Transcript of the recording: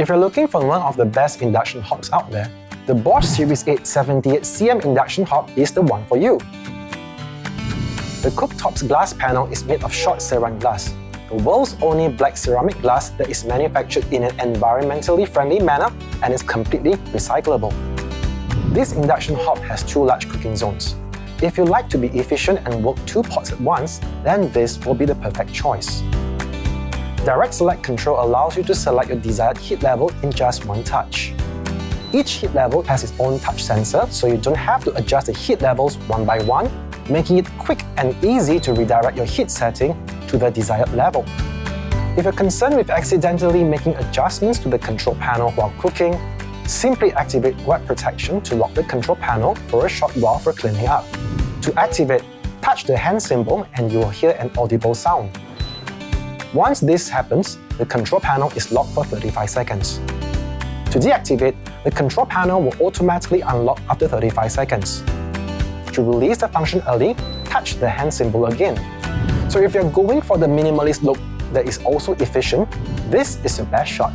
If you're looking for one of the best induction hobs out there, the Bosch Series 878cm induction hob is the one for you. The cooktop's glass panel is made of Schott Ceran Glass, the world's only black ceramic glass that is manufactured in an environmentally friendly manner and is completely recyclable. This induction hob has 2 large cooking zones. If you like to be efficient and work 2 pots at once, then this will be the perfect choice. DirectSelect Control allows you to select your desired heat level in just one touch. Each heat level has its own touch sensor, so you don't have to adjust the heat levels one by one, making it quick and easy to redirect your heat setting to the desired level. If you're concerned with accidentally making adjustments to the control panel while cooking, simply activate wet protection to lock the control panel for a short while for cleaning up. To activate, touch the hand symbol and you will hear an audible sound. Once this happens, the control panel is locked for 35 seconds. To deactivate, the control panel will automatically unlock after 35 seconds. To release the function early, touch the hand symbol again. So if you're going for the minimalist look that is also efficient, this is your best shot.